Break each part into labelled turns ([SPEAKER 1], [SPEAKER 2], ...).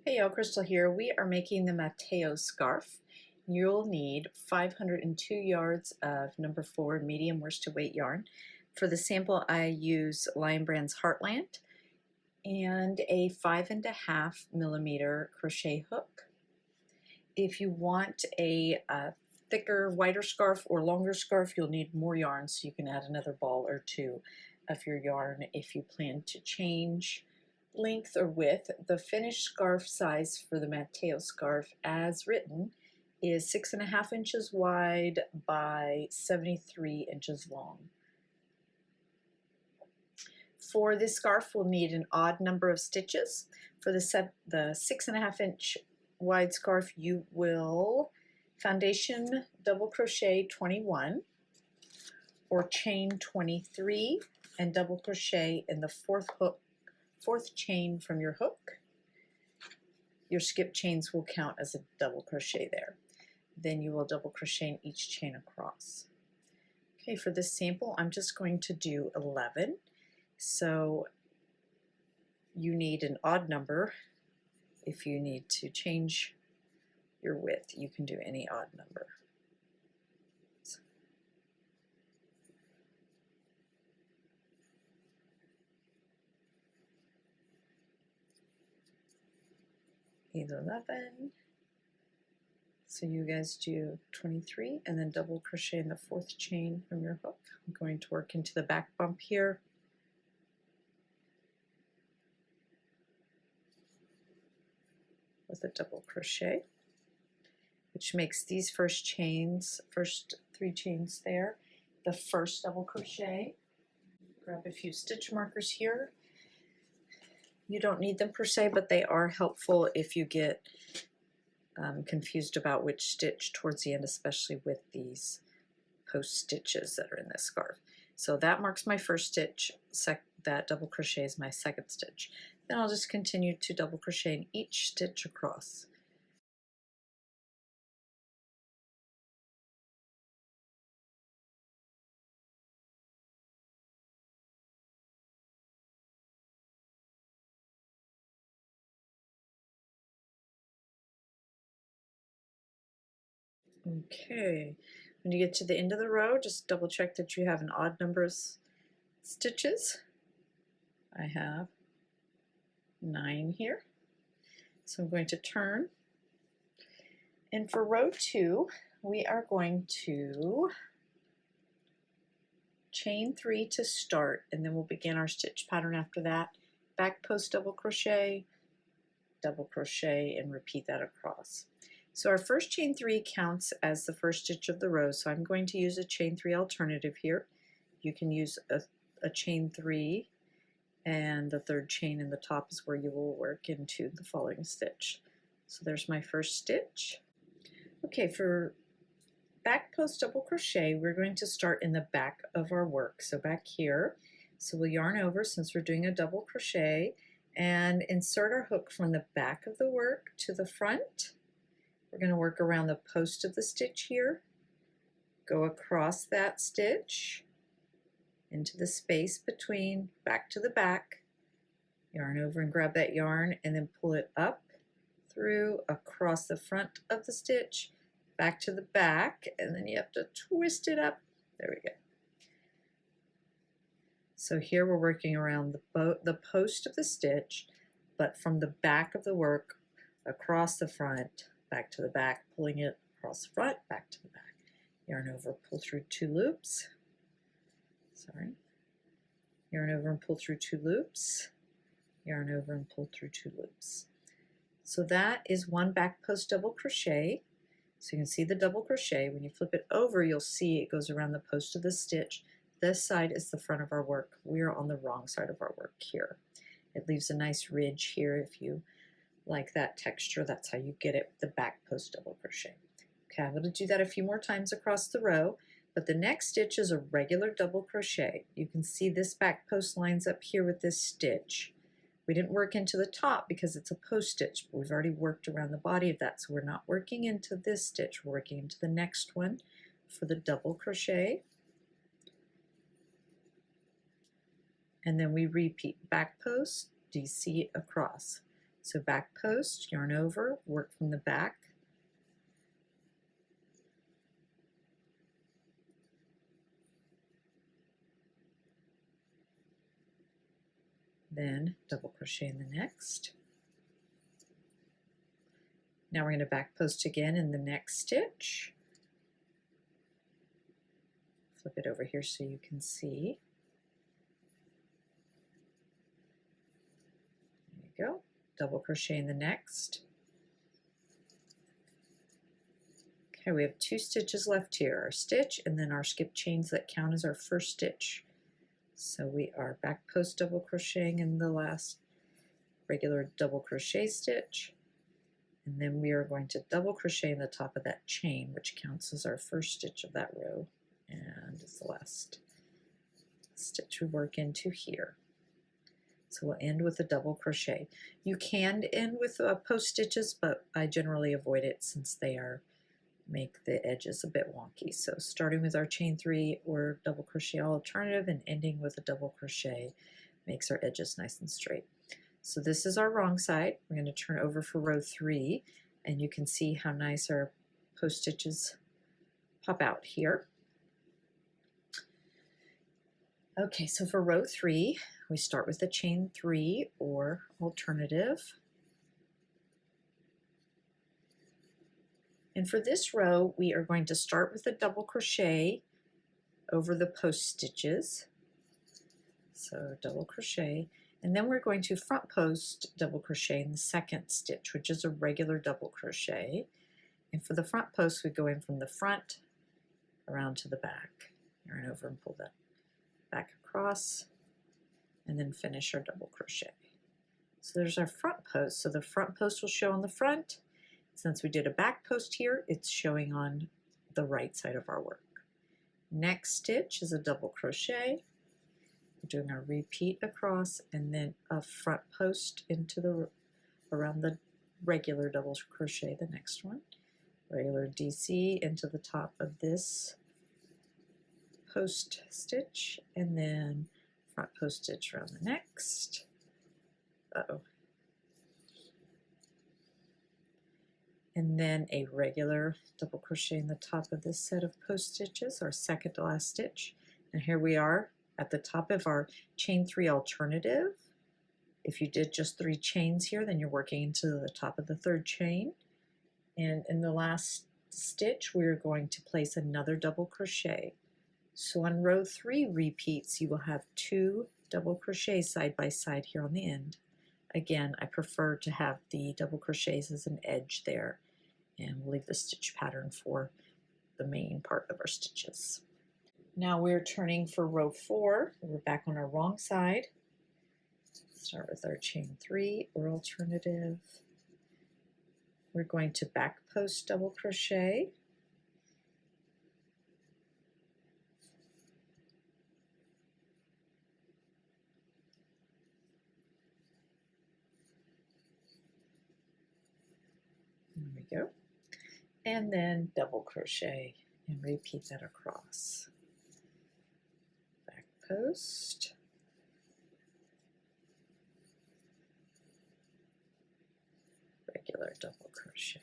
[SPEAKER 1] Hey y'all, Crystal here. We are making the Matteo scarf. You'll need 502 yards of number 4 medium worsted weight yarn. For the sample I use Lion Brand's Heartland and a 5.5 millimeter crochet hook. If you want a thicker, wider scarf or longer scarf, you'll need more yarn, so you can add another ball or two of your yarn if you plan to change length or width. The finished scarf size for the Matteo scarf as written is 6.5 inches wide by 73 inches long. For this scarf, we'll need an odd number of stitches. For the 6.5 inch wide scarf, you will foundation double crochet 21 or chain 23 and double crochet in the fourth chain from your hook. Your skip chains will count as a double crochet there. Then you will double crochet in each chain across. Okay, for this sample, I'm just going to do 11. So you need an odd number. If you need to change your width, you can do any odd number. Either 11. So you guys do 23 and then double crochet in the fourth chain from your hook. I'm going to work into the back bump here. With a double crochet, which makes these first 3 chains there, the first double crochet. Grab a few stitch markers here. You don't need them per se, but they are helpful if you get confused about which stitch towards the end, especially with these post stitches that are in this scarf. So that marks my first stitch. That double crochet is my second stitch. Then I'll just continue to double crochet in each stitch across. Okay, when you get to the end of the row, just double check that you have an odd number of stitches. I have 9 here. So I'm going to turn. And for row 2, we are going to chain 3 to start, and then we'll begin our stitch pattern after that. Back post double crochet, and repeat that across. So our first chain 3 counts as the first stitch of the row, so I'm going to use a chain 3 alternative here. You can use a chain 3, and the third chain in the top is where you will work into the following stitch. So there's my first stitch. Okay, for back post double crochet, we're going to start in the back of our work, so back here. So we'll yarn over, since we're doing a double crochet, and insert our hook from the back of the work to the front. We're going to work around the post of the stitch here, go across that stitch into the space between, back to the back, yarn over and grab that yarn, and then pull it up through across the front of the stitch, back to the back, and then you have to twist it up. There we go. So here we're working around the post of the stitch, but from the back of the work across the front, back to the back, pulling it across the front, back to the back. Yarn over, pull through 2 loops. Yarn over and pull through 2 loops. Yarn over and pull through 2 loops. So that is one back post double crochet. So you can see the double crochet. When you flip it over, you'll see it goes around the post of the stitch. This side is the front of our work. We are on the wrong side of our work here. It leaves a nice ridge here. If you like that texture, that's how you get it with the back post double crochet. Okay, I'm going to do that a few more times across the row, but the next stitch is a regular double crochet. You can see this back post lines up here with this stitch. We didn't work into the top because it's a post stitch, but we've already worked around the body of that, so we're not working into this stitch, we're working into the next one for the double crochet. And then we repeat back post, DC across, So back post, yarn over, work from the back. Then double crochet in the next. Now we're going to back post again in the next stitch. Flip it over here so you can see. There you go. Double crochet in the next. Okay, we have 2 stitches left here, our stitch and then our skip chains that count as our first stitch. So we are back post double crocheting in the last regular double crochet stitch, and then we are going to double crochet in the top of that chain, which counts as our first stitch of that row, and it's the last stitch we work into here. So we'll end with a double crochet. You can end with post stitches, but I generally avoid it since they make the edges a bit wonky. So starting with our chain 3 or double crochet alternative and ending with a double crochet makes our edges nice and straight. So this is our wrong side. We're going to turn over for row 3, and you can see how nice our post stitches pop out here. Okay, so for row 3, we start with the chain 3 or alternative. And for this row, we are going to start with a double crochet over the post stitches. So double crochet, and then we're going to front post double crochet in the second stitch, which is a regular double crochet. And for the front post, we go in from the front around to the back. Yarn over and pull that back across, and then finish our double crochet. So there's our front post. So the front post will show on the front. Since we did a back post here, it's showing on the right side of our work. Next stitch is a double crochet. We're doing our repeat across and then a front post into the around the regular double crochet, the next one. Regular DC into the top of this post stitch, and then front post stitch around the next. And then a regular double crochet in the top of this set of post stitches, our second to last stitch. And here we are at the top of our chain 3 alternative. If you did just 3 chains here, then you're working into the top of the third chain. And in the last stitch, we're going to place another double crochet. So on row 3 repeats, you will have 2 double crochets side by side here on the end. Again, I prefer to have the double crochets as an edge there, and we'll leave the stitch pattern for the main part of our stitches. Now we're turning for row 4. We're back on our wrong side. Start with our chain 3 or alternative. We're going to back post double crochet. There we go. And then double crochet and repeat that across. Back post. Regular double crochet.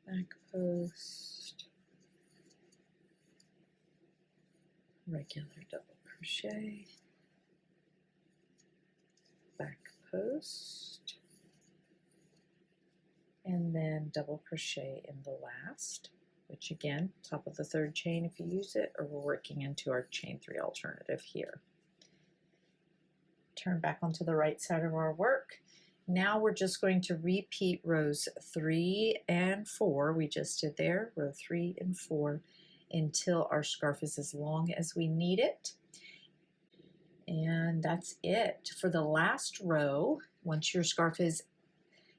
[SPEAKER 1] Back post. Regular double crochet. Back post, and then double crochet in the last, which again, top of the third chain if you use it, or we're working into our chain 3 alternative here. Turn back onto the right side of our work. Now we're just going to repeat rows 3 and 4 we just did there, row 3 and 4, until our scarf is as long as we need it. And that's it for the last row. Once your scarf is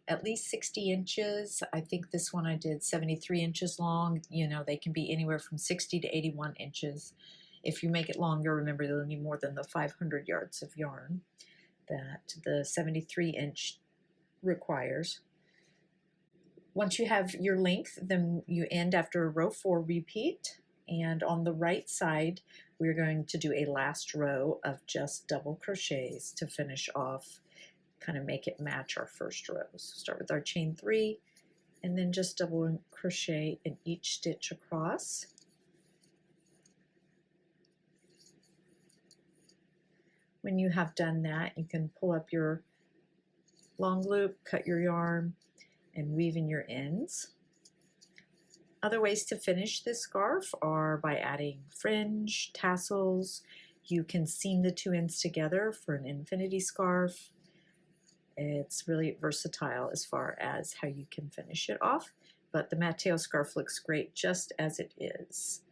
[SPEAKER 1] at least 60 inches, I think this one I did 73 inches long. You know, they can be anywhere from 60 to 81 inches. If you make it longer, remember you'll need more than the 500 yards of yarn that the 73 inch requires. Once you have your length, then you end after row 4 repeat, And on the right side, we're going to do a last row of just double crochets to finish off, kind of make it match our first row. So start with our chain 3 and then just double crochet in each stitch across. When you have done that, you can pull up your long loop, cut your yarn, and weave in your ends. Other ways to finish this scarf are by adding fringe, tassels. You can seam the two ends together for an infinity scarf. It's really versatile as far as how you can finish it off, but the Matteo scarf looks great just as it is.